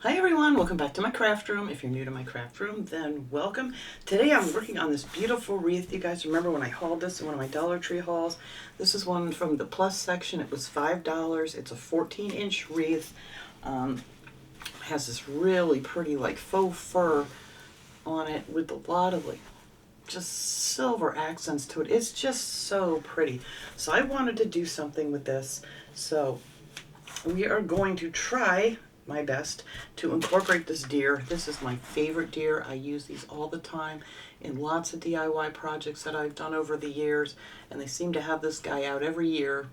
Hi everyone, welcome back to my craft room. If you're new to my craft room, then welcome. Today I'm working on this beautiful wreath. You guys remember when I hauled this in one of my Dollar Tree hauls? This is one from the plus section. It was $5. It's a 14-inch wreath. Has this really pretty like faux fur on it with a lot of like just silver accents to it. It's just so pretty. So I wanted to do something with this. So we are going to try my best to incorporate this deer. This is my favorite deer. I use these all the time in lots of DIY projects that I've done over the years, and they seem to have this guy out every year.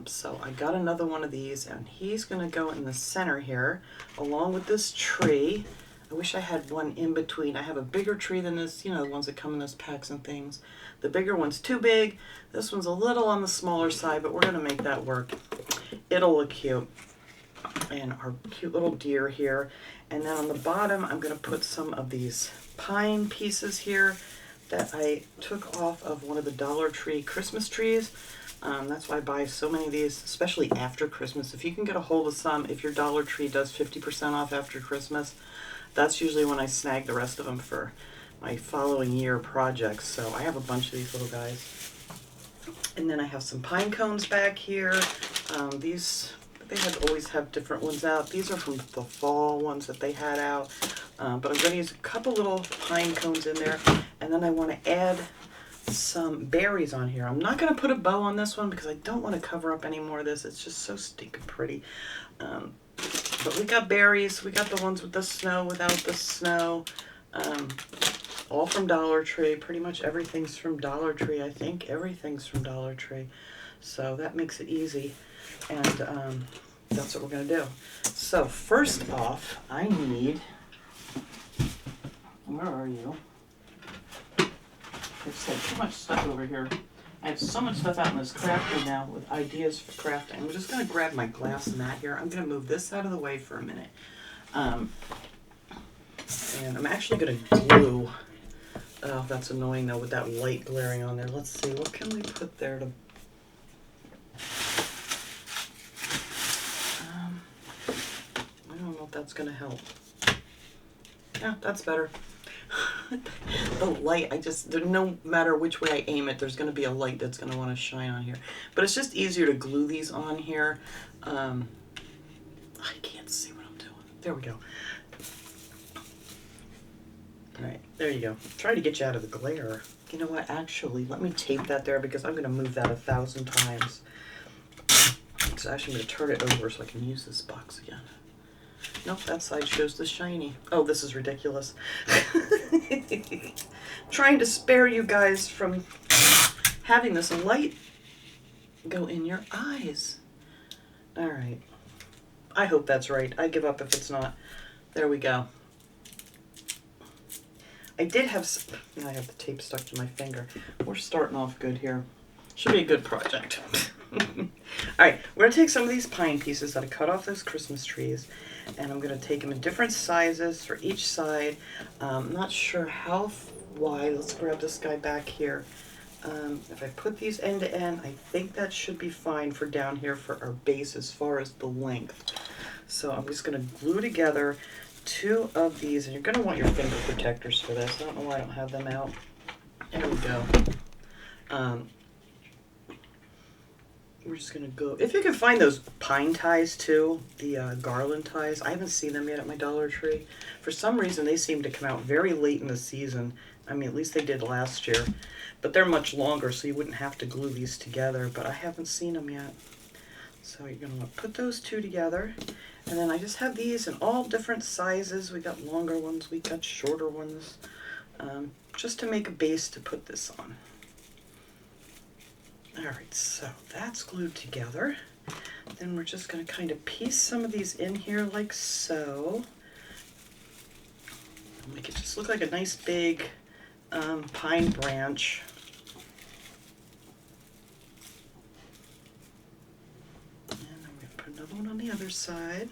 So I got another one of these, and he's going to go in the center here along with this tree. I wish I had one in between. I have a bigger tree than this, you know, the ones that come in those packs and things. The bigger one's too big. This one's a little on the smaller side, but we're going to make that work. It'll look cute. And our cute little deer here. And then on the bottom, I'm going to put some of these pine pieces here that I took off of one of the Dollar Tree Christmas trees. That's why I buy so many of these, especially after Christmas. If you can get a hold of some, if your Dollar Tree does 50% off after Christmas, that's usually when I snag the rest of them for my following year projects. So I have a bunch of these little guys. And then I have some pine cones back here. They had always have different ones out. These are from the fall ones that they had out. But I'm going to use a couple little pine cones in there. And then I want to add some berries on here. I'm not going to put a bow on this one because I don't want to cover up any more of this. It's just so stinking pretty. But we got berries. We got the ones with the snow, without the snow. All from Dollar Tree. Pretty much everything's from Dollar Tree, I think. Everything's from Dollar Tree. So that makes it easy. And that's what we're going to do. So first off, I need... Where are you? I've said too much stuff over here. I have so much stuff out in this crafting now with ideas for crafting. I'm just going to grab my glass mat here. I'm going to move this out of the way for a minute. And I'm actually going to glue... Oh, that's annoying though with that light glaring on there. Let's see, what can we put there to... I don't know if that's going to help. Yeah, that's better. The light, no matter which way I aim it, there's going to be a light that's going to want to shine on here. But it's just easier to glue these on here. I can't see what I'm doing. There we go. All right, there you go. Try to get you out of the glare. You know what? Actually, let me tape that there because I'm going to move that 1,000 times. So actually, I'm going to turn it over so I can use this box again. Nope, that side shows the shiny. Oh, this is ridiculous. Trying to spare you guys from having this light go in your eyes. All right. I hope that's right. I give up if it's not. There we go. I did have... I have the tape stuck to my finger. We're starting off good here. Should be a good project. Alright, we're going to take some of these pine pieces that I cut off those Christmas trees, and I'm going to take them in different sizes for each side. I'm not sure how wide. Let's grab this guy back here. If I put these end to end, I think that should be fine for down here for our base as far as the length. So I'm just going to glue together 2 of these, and you're going to want your finger protectors for this. I don't know why I don't have them out. There we go. We're just going to go... If you can find those pine ties too, the garland ties, I haven't seen them yet at my Dollar Tree. For some reason, they seem to come out very late in the season. I mean, at least they did last year. But they're much longer, so you wouldn't have to glue these together, but I haven't seen them yet. So you're going to want to put those 2 together. And then I just have these in all different sizes. We got longer ones, we got shorter ones, just to make a base to put this on. Alright, so that's glued together. Then we're just going to kind of piece some of these in here like so. Make it just look like a nice big pine branch. And I'm going to put another one on the other side.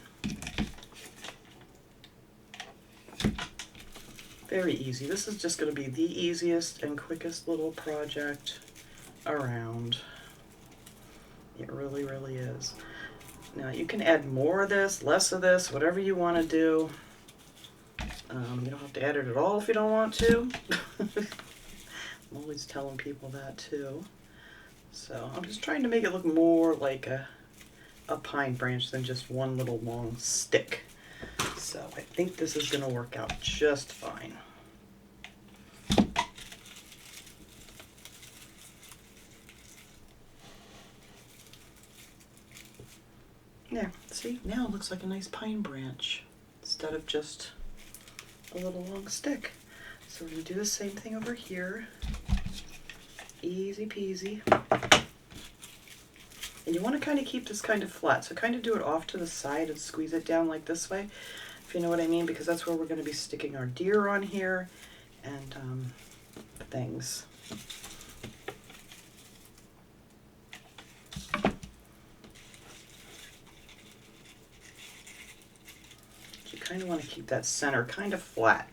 Very easy. This is just going to be the easiest and quickest little project around. It really, really is. Now you can add more of this, less of this, whatever you want to do. You don't have to add it at all if you don't want to. I'm always telling people that too. So I'm just trying to make it look more like a pine branch than just one little long stick. So I think this is going to work out just fine. There, see, now it looks like a nice pine branch instead of just a little long stick. So we're going to do the same thing over here. Easy peasy. And you want to kind of keep this kind of flat, so kind of do it off to the side and squeeze it down like this way, if you know what I mean, because that's where we're going to be sticking our deer on here and things. You kind of want to keep that center kind of flat.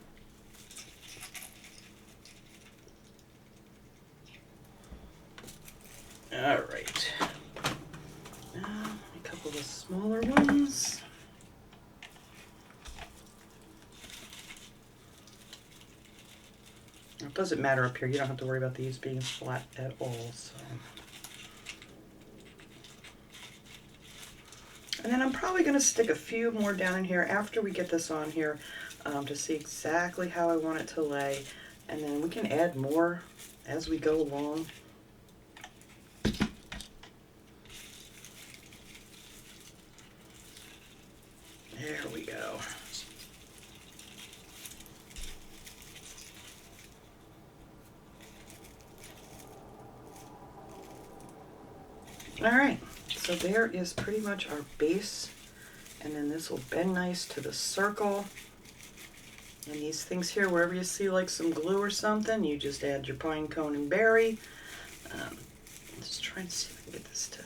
All right. Now, a couple of smaller ones. It doesn't matter up here. You don't have to worry about these being flat at all. So. And then I'm probably going to stick a few more down in here after we get this on here to see exactly how I want it to lay. And then we can add more as we go along. There we go. All right, so there is pretty much our base, and then this will bend nice to the circle. And these things here, wherever you see like some glue or something, you just add your pine cone and berry. Just try and see if I can get this to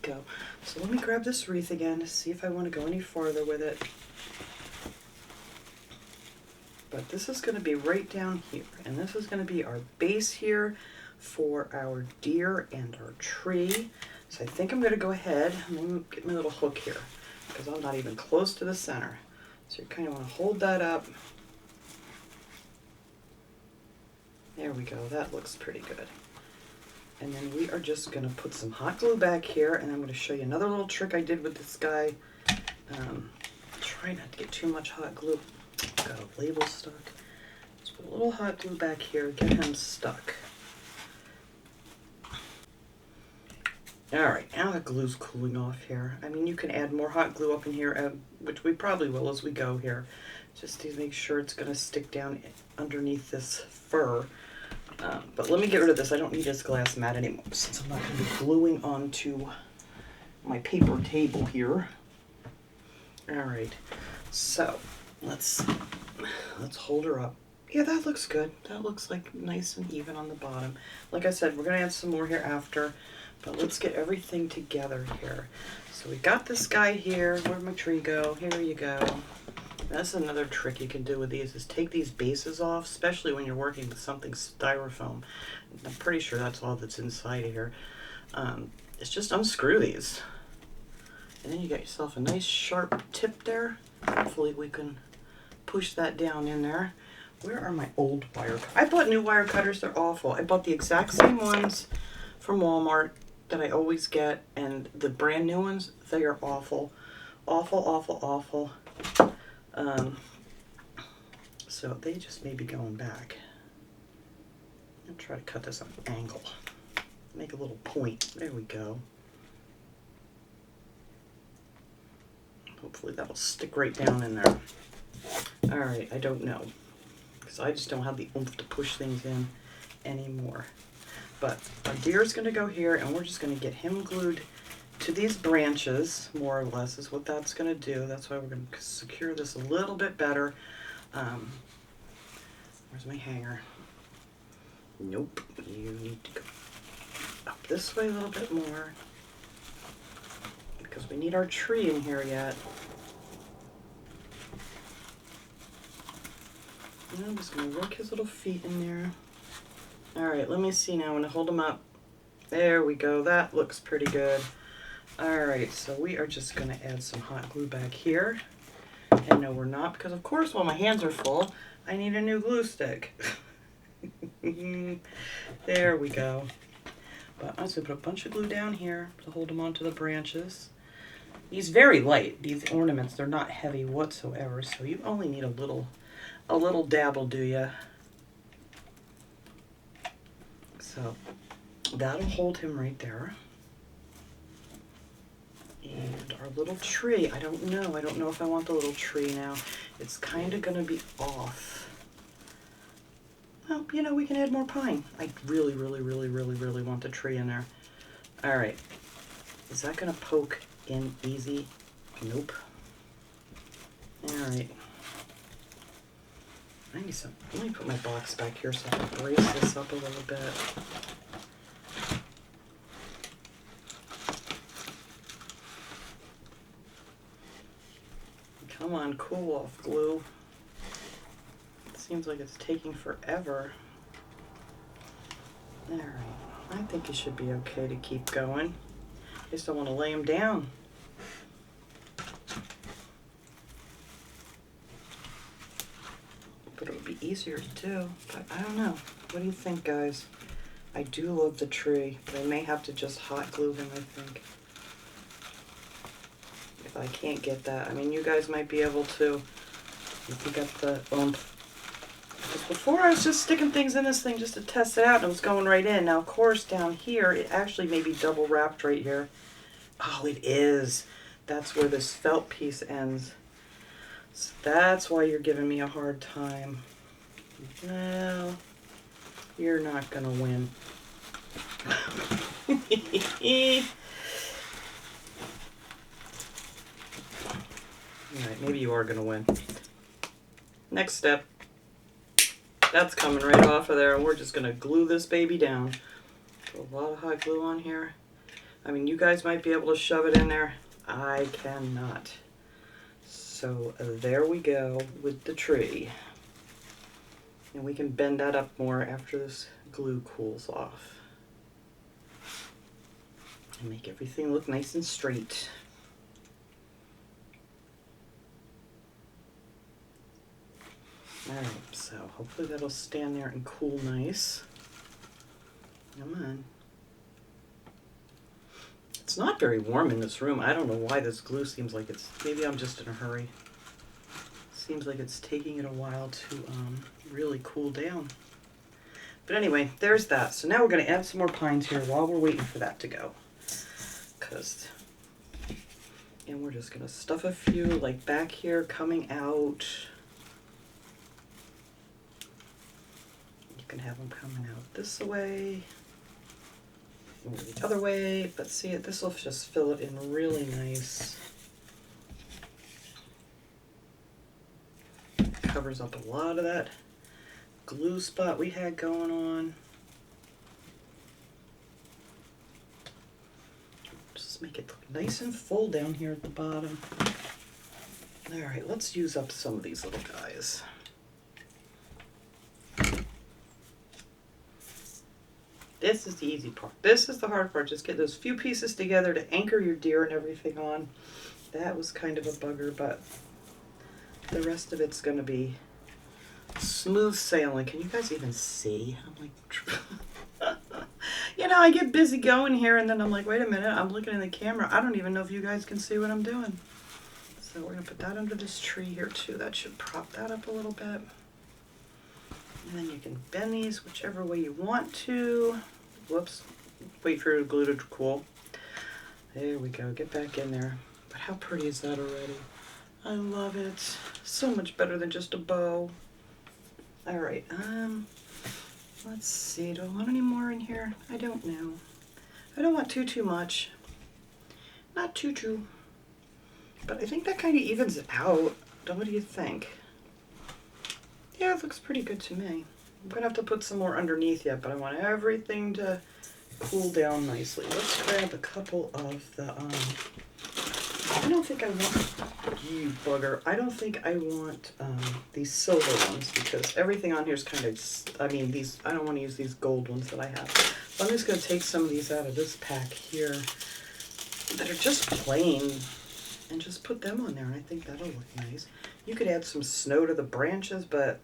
go. So let me grab this wreath again to see if I want to go any farther with it. But this is going to be right down here, and this is going to be our base here for our deer and our tree. So I think I'm going to go ahead and get my little hook here because I'm not even close to the center. So you kind of want to hold that up. There we go. That looks pretty good. And then we are just going to put some hot glue back here, and I'm going to show you another little trick I did with this guy. Try not to get too much hot glue. Got a label stuck. Let's put a little hot glue back here, get him stuck. Alright, now the glue's cooling off here. I mean, you can add more hot glue up in here, which we probably will as we go here, just to make sure it's going to stick down underneath this fur. But let me get rid of this. I don't need this glass mat anymore, since I'm not going to be gluing onto my paper table here. Alright, so let's hold her up. Yeah, that looks good. That looks like nice and even on the bottom. Like I said, we're going to add some more here after. But let's get everything together here. So we got this guy here. Where'd my tree go? Here you go. That's another trick you can do with these is take these bases off, especially when you're working with something styrofoam. I'm pretty sure that's all that's inside of here. It's just unscrew these. And then you got yourself a nice sharp tip there. Hopefully we can push that down in there. Where are my old wire cutters? I bought new wire cutters. They're awful. I bought the exact same ones from Walmart that I always get, and the brand new ones, they are awful. Awful, awful, awful. So they just may be going back. I'll try to cut this on an angle. Make a little point. There we go. Hopefully that'll stick right down in there. Alright, I don't know, because I just don't have the oomph to push things in anymore. But our deer's going to go here, and we're just going to get him glued to these branches, more or less, is what that's going to do. That's why we're going to secure this a little bit better. Where's my hanger? Nope, you need to go up this way a little bit more, because we need our tree in here yet. And I'm just going to work his little feet in there. Alright, let me see now. I'm going to hold them up. There we go. That looks pretty good. Alright, so we are just going to add some hot glue back here. And no, we're not, because of course while my hands are full, I need a new glue stick. There we go. But I'm just going to put a bunch of glue down here to hold them onto the branches. These very light, these ornaments, they're not heavy whatsoever, so you only need a little dab will do ya. So that'll hold him right there. And our little tree, I don't know if I want the little tree now. It's kind of going to be off. Well, you know, we can add more pine. I really want the tree in there. All right. Is that going to poke in easy? Nope. All right. I need some, let me put my box back here so I can brace this up a little bit. Come on, cool off glue. It seems like it's taking forever. All right, I think it should be okay to keep going. I just don't want to lay them down. But it would be easier to do, but I don't know. What do you think, guys? I do love the tree, but I may have to just hot glue him, I think. If I can't get that. I mean, you guys might be able to, if you got the oomph. Because before I was just sticking things in this thing just to test it out, and it was going right in. Now, of course, down here, it actually may be double wrapped right here. Oh, it is. That's where this felt piece ends. So that's why you're giving me a hard time. Well, you're not going to win. Alright, maybe you are going to win. Next step. That's coming right off of there, and we're just going to glue this baby down. Put a lot of hot glue on here. I mean, you guys might be able to shove it in there. I cannot. So there we go with the tree. And we can bend that up more after this glue cools off. And make everything look nice and straight. Alright, so hopefully that'll stand there and cool nice. Come on. It's not very warm in this room. I don't know why this glue seems like it's, maybe I'm just in a hurry. Seems like it's taking it a while to really cool down. But anyway, there's that. So now we're going to add some more pines here while we're waiting for that to go. And we're just going to stuff a few like back here coming out. You can have them coming out this way. Or the other way, but see it, this will just fill it in really nice. Covers up a lot of that glue spot we had going on. Just make it look nice and full down here at the bottom. All right, let's use up some of these little guys. This is the easy part. This is the hard part. Just get those few pieces together to anchor your deer and everything on. That was kind of a bugger, but the rest of it's going to be smooth sailing. Can you guys even see? I'm like, you know, I get busy going here and then I'm like, wait a minute, I'm looking in the camera. I don't even know if you guys can see what I'm doing. So we're going to put that under this tree here too. That should prop that up a little bit. And then you can bend these whichever way you want to. Whoops. Wait for your glue to cool. There we go. Get back in there. But how pretty is that already? I love it. So much better than just a bow. All right. Let's see. Do I want any more in here? I don't know. I don't want too much. Not too. But I think that kind of evens it out. What do you think? Yeah, it looks pretty good to me. I'm going to have to put some more underneath yet, but I want everything to cool down nicely. Let's grab a couple of the, I don't think I want, you bugger, I don't think I want these silver ones because everything on here is kind of, I mean, these, I don't want to use these gold ones that I have. So I'm just going to take some of these out of this pack here that are just plain, and just put them on there, and I think that'll look nice. You could add some snow to the branches, but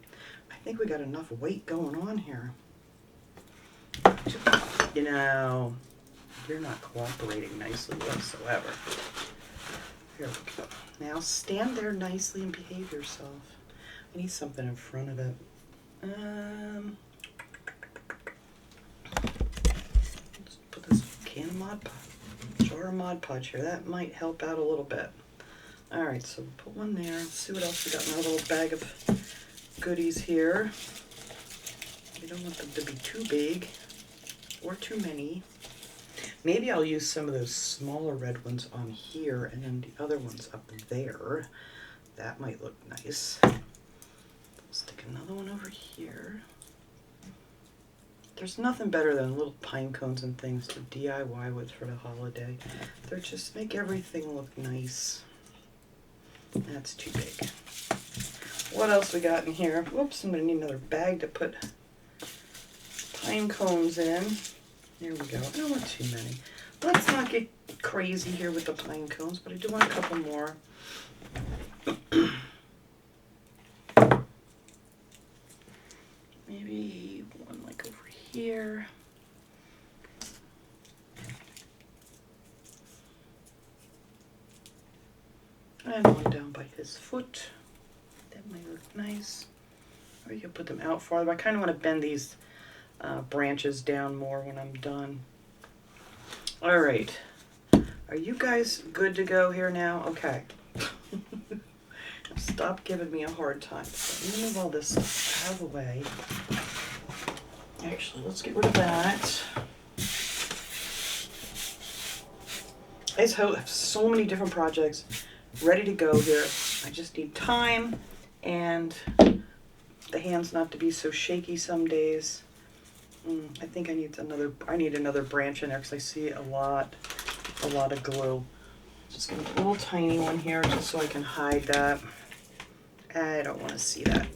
I think we got enough weight going on here. You know, you're not cooperating nicely whatsoever. Here we go. Now stand there nicely and behave yourself. I need something in front of it. Let's put this can of Mod Podge, jar of Mod Podge here. That might help out a little bit. All right, so we'll put one there. Let's see what else we got in our little bag of goodies here. We don't want them to be too big or too many. Maybe I'll use some of those smaller red ones on here and then the other ones up there. That might look nice. We'll stick another one over here. There's nothing better than little pine cones and things to DIY with for the holiday. They just make everything look nice. That's too big. What else we got in here? Whoops, I'm gonna need another bag to put pine cones in. There we go. I don't want too many. Let's not get crazy here with the pine cones, but I do want a couple more. Maybe one like over here. And one down by his foot. That might look nice. Or you can put them out farther. I kind of want to bend these branches down more when I'm done. All right. Are you guys good to go here now? Okay. Stop giving me a hard time. So let me move all this stuff out of the way. Actually, let's get rid of that. I just have so many different projects ready to go here. I just need time and the hands not to be so shaky some days. I think I need another branch in there because I see a lot of glue. Just gonna put a little tiny one here just so I can hide that. I don't want to see that.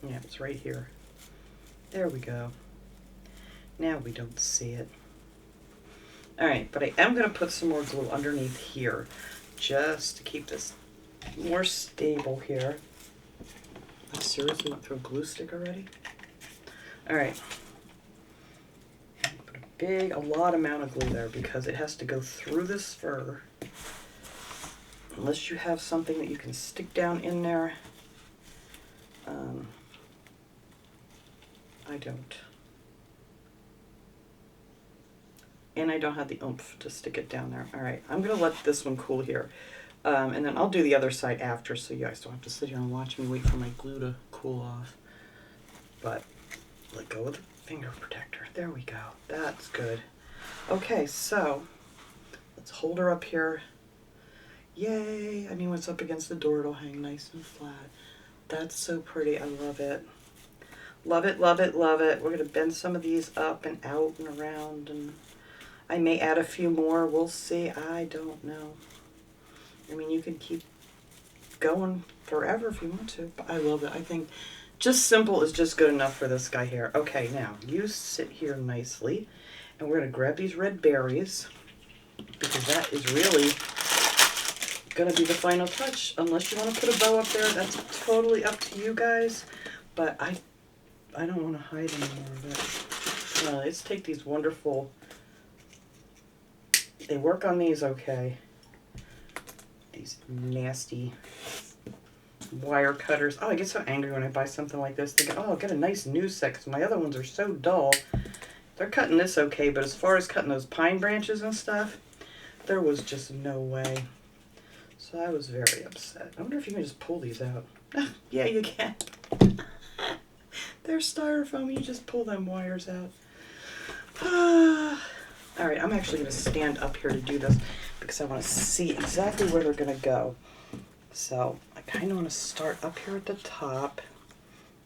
Yeah, it's right here. There we go. Now we don't see it. All right, but I am gonna put some more glue underneath here just to keep this more stable here. I seriously went through a glue stick already? All right. Put a lot amount of glue there because it has to go through this fur. Unless you have something that you can stick down in there. I don't. And I don't have the oomph to stick it down there. All right, I'm gonna let this one cool here. And then I'll do the other side after so you guys don't have to sit here and watch me wait for my glue to cool off. But let go of the finger protector. There we go. That's good. Okay, so let's hold her up here. Yay! I mean, when it's up against the door, it'll hang nice and flat. That's so pretty. I love it. Love it, love it, love it. We're going to bend some of these up and out and around, and I may add a few more. We'll see. I don't know. I mean, you can keep going forever if you want to, but I love it. I think just simple is just good enough for this guy here. Okay, now you sit here nicely, and we're going to grab these red berries because that is really going to be the final touch. Unless you want to put a bow up there, that's totally up to you guys, but I don't want to hide any more of it. Let's take these wonderful, they work on these okay. These nasty wire cutters. Oh, I get so angry when I buy something like this, thinking, oh, I'll get a nice new set because my other ones are so dull. They're cutting this okay, but as far as cutting those pine branches and stuff, there was just no way. So I was very upset. I wonder if you can just pull these out. Yeah, you can. They're styrofoam. You just pull them wires out. All right, I'm actually going to stand up here to do this because I want to see exactly where they're going to go. So I kind of want to start up here at the top.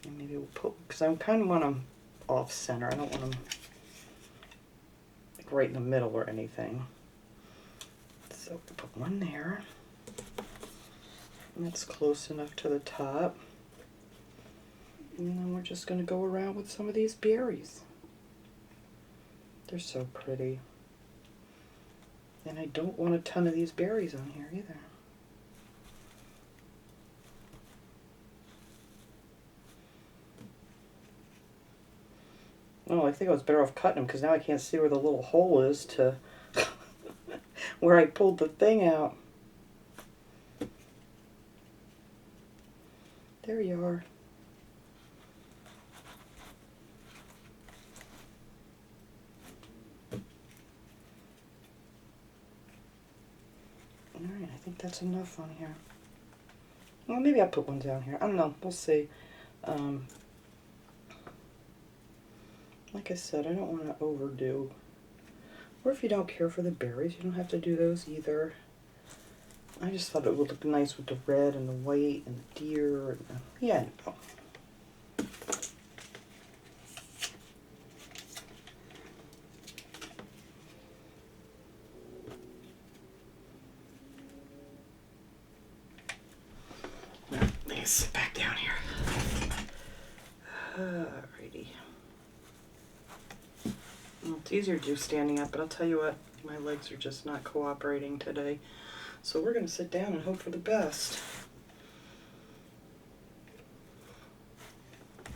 And maybe we'll put, because I kind of want them off center. I don't want them like right in the middle or anything. So we'll put one there. And that's close enough to the top. And then we're just going to go around with some of these berries. They're so pretty. And I don't want a ton of these berries on here either. Oh, I think I was better off cutting them because now I can't see where the little hole is to where I pulled the thing out. There you are. Alright, I think that's enough on here. Well, maybe I'll put one down here. I don't know. We'll see. Like I said, I don't want to overdo. Or if you don't care for the berries, you don't have to do those either. I just thought it would look nice with the red and the white and the deer. And the, yeah, no. Let me sit back down here. Alrighty. Well, it's easier to do standing up, but I'll tell you what, my legs are just not cooperating today. So we're going to sit down and hope for the best.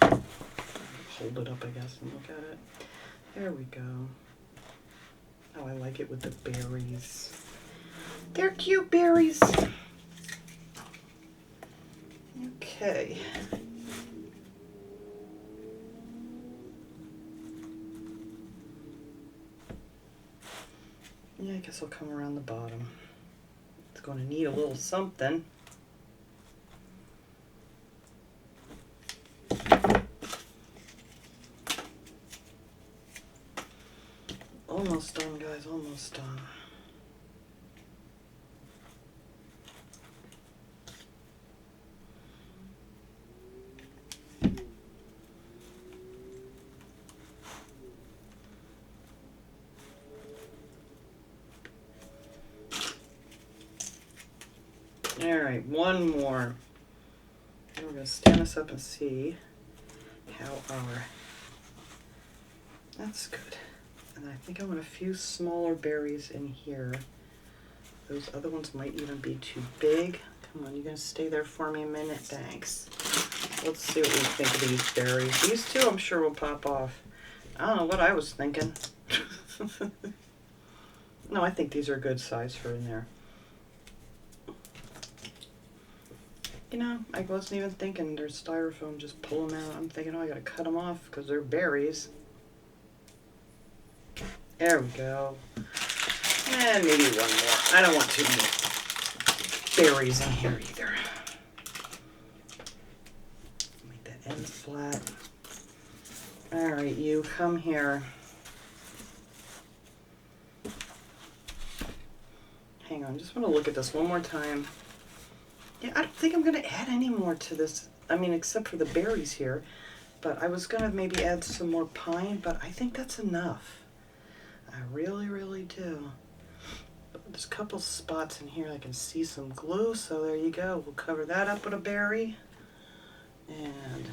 Hold it up, I guess, and look at it. There we go. Oh, I like it with the berries. They're cute berries. Okay. Yeah, I guess I'll come around the bottom. It's going to need a little something. Almost done, guys, almost done. Alright, one more. And we're going to stand this up and see how our... That's good. And I think I want a few smaller berries in here. Those other ones might even be too big. Come on, you going to stay there for me a minute? Thanks. Let's see what we think of these berries. These two I'm sure will pop off. I don't know what I was thinking. No, I think these are a good size for in there. You know, I wasn't even thinking they're styrofoam, just pull them out. I'm thinking, oh, I gotta cut them off because they're berries. There we go. And maybe one more. I don't want too many berries in here either. Make that end flat. Alright, you come here. Hang on, just want to look at this one more time. Yeah, I don't think I'm going to add any more to this. I mean, except for the berries here. But I was going to maybe add some more pine, but I think that's enough. I really, really do. There's a couple spots in here I can see some glue, so there you go. We'll cover that up with a berry. And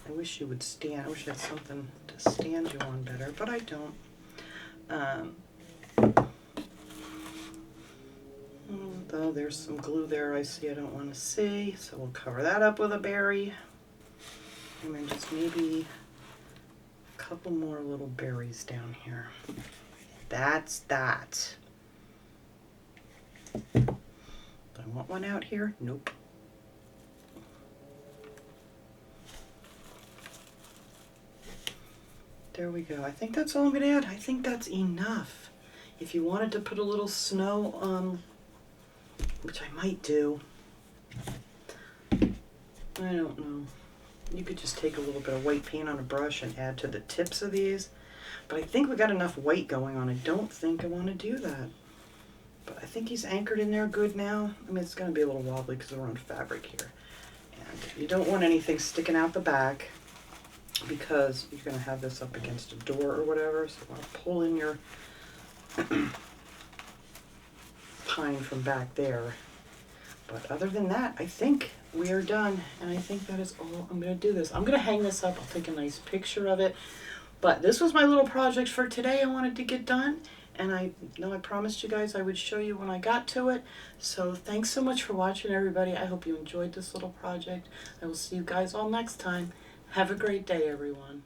I wish you would stand. I wish I had something to stand you on better, but I don't. Though there's some glue there I see I don't want to see, so we'll cover that up with a berry. And then just maybe a couple more little berries down here. That's that. Do I want one out here? Nope. There we go. I think that's all I'm going to add. I think that's enough. If you wanted to put a little snow on, which I might do, I don't know. You could just take a little bit of white paint on a brush and add to the tips of these. But I think we got enough white going on. I don't think I want to do that. But I think he's anchored in there good now. I mean, it's going to be a little wobbly because we're on fabric here. And you don't want anything sticking out the back because you're going to have this up against a door or whatever. So you want to pull in your pine from back there. But other than that, I think we are done. And I think that is all I'm going to do this. I'm going to hang this up. I'll take a nice picture of it. But this was my little project for today I wanted to get done. And I know I promised you guys I would show you when I got to it. So thanks so much for watching, everybody. I hope you enjoyed this little project. I will see you guys all next time. Have a great day, everyone.